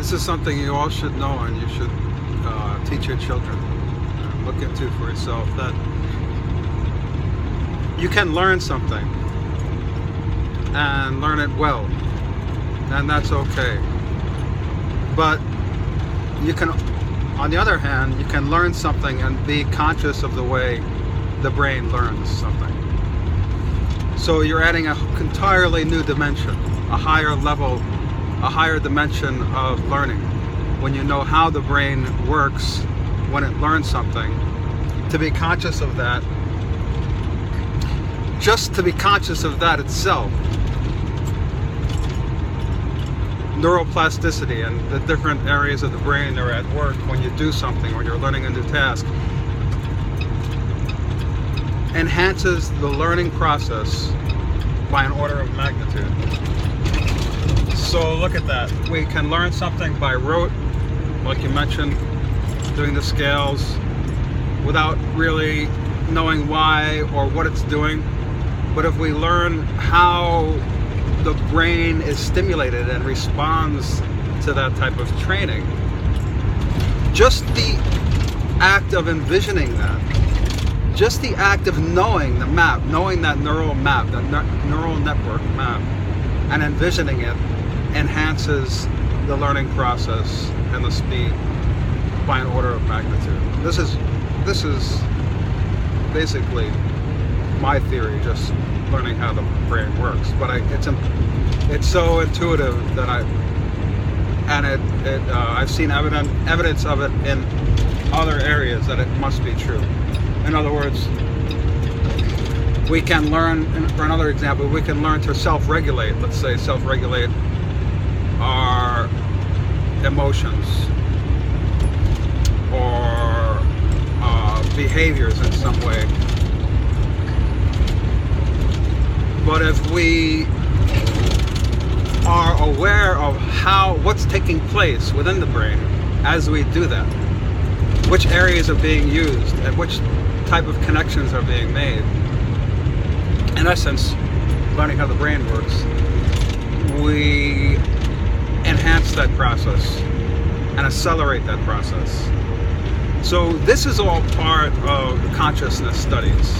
This is something you all should know, and you should teach your children. Look into for yourself that you can learn something and learn it well, and that's okay. But you can, on the other hand, you can learn something and be conscious of the way the brain learns something. So you're adding an entirely new dimension, a higher level, a higher dimension of learning. When you know how the brain works when it learns something, to be conscious of that, just to be conscious of that itself, neuroplasticity and the different areas of the brain that are at work when you do something, when you're learning a new task, enhances the learning process by an order of magnitude. So look at that. We can learn something by rote, like you mentioned, doing the scales without really knowing why or what it's doing. But if we learn how the brain is stimulated and responds to that type of training, just the act of envisioning that, just the act of knowing the map, knowing that neural map, that neural network map, and envisioning it enhances the learning process and the speed by an order of magnitude. This is basically my theory, just learning how the brain works. But it's so intuitive that I've seen evidence of it in other areas that it must be true. In other words, we can learn, for another example, we can learn to self-regulate, let's say self-regulate our emotions or behaviors in some way. But if we are aware of what's taking place within the brain as we do that, which areas are being used and which type of connections are being made, in essence, learning how the brain works, we enhance that process and accelerate that process. So this is all part of the consciousness studies.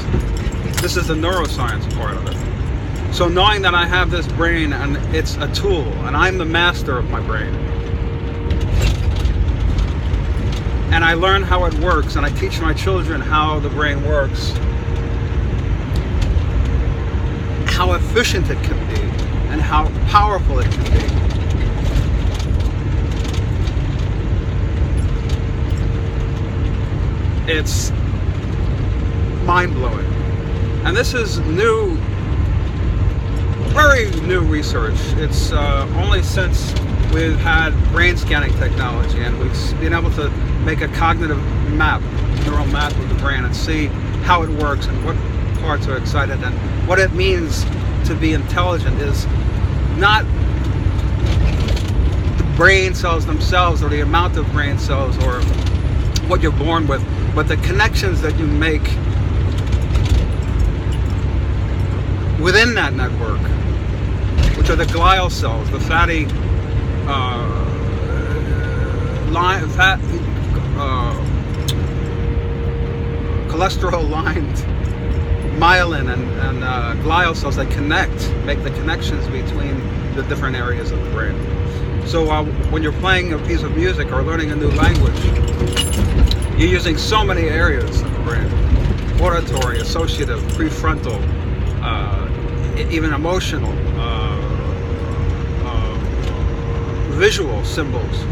This is the neuroscience part of it. So knowing that I have this brain and it's a tool and I'm the master of my brain, and I learn how it works and I teach my children how the brain works, how efficient it can be and how powerful it can be. It's mind-blowing. And this is new, very new research. It's only since we've had brain scanning technology and we've been able to make a cognitive map, neural map of the brain, and see how it works and what parts are excited and what it means to be intelligent is not the brain cells themselves or the amount of brain cells or what you're born with, but the connections that you make within that network, which are the glial cells, the fatty cholesterol-lined myelin and glial cells that make the connections between the different areas of the brain. So when you're playing a piece of music or learning a new language, you're using so many areas of the brain: auditory, associative, prefrontal, even emotional, visual symbols,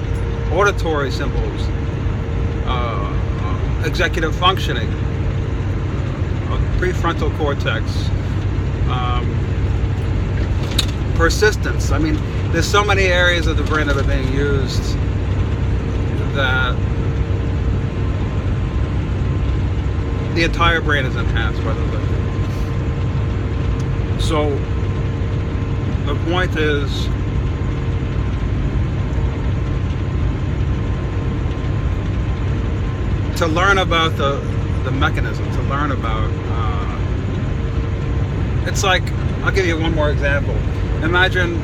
auditory symbols, executive functioning, prefrontal cortex, persistence. I mean, there's so many areas of the brain that are being used that the entire brain is enhanced by the liquid. So the point is, to learn about the mechanism, to learn about, it's like, I'll give you one more example. Imagine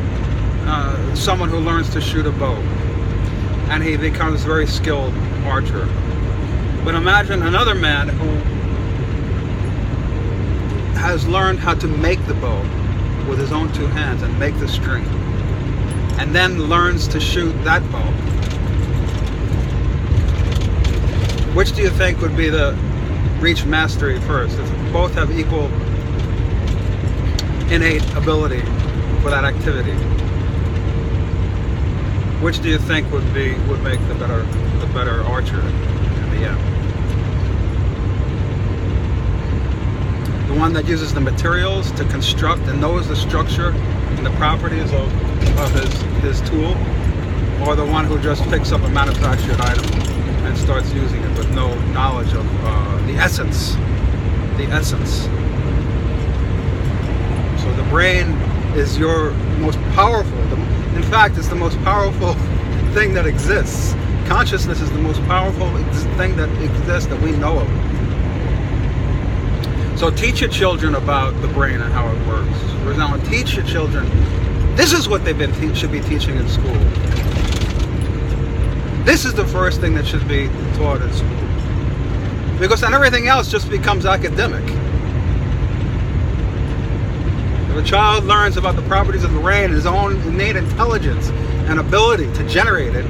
someone who learns to shoot a bow. and he becomes a very skilled archer. But imagine another man who has learned how to make the bow with his own 2 hands and make the string, and then learns to shoot that bow. Which do you think would be the reach mastery first? If both have equal innate ability for that activity, which do you think would make the better archer in the end? The one that uses the materials to construct and knows the structure and the properties of his tool, or the one who just picks up a manufactured item and starts using it with no knowledge of the essence. So the brain is your most powerful, in fact, it's the most powerful thing that exists. Consciousness is the most powerful thing that exists that we know of. So teach your children about the brain and how it works. For example, teach your children, this is what they've should be teaching in school. This is the first thing that should be taught in school. Because then everything else just becomes academic. If a child learns about the properties of the brain, his own innate intelligence and ability to generate it,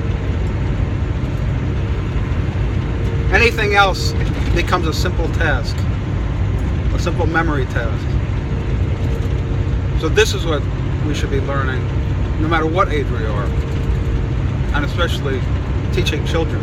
anything else becomes a simple task, a simple memory task. So this is what we should be learning, no matter what age we are, and especially teaching children.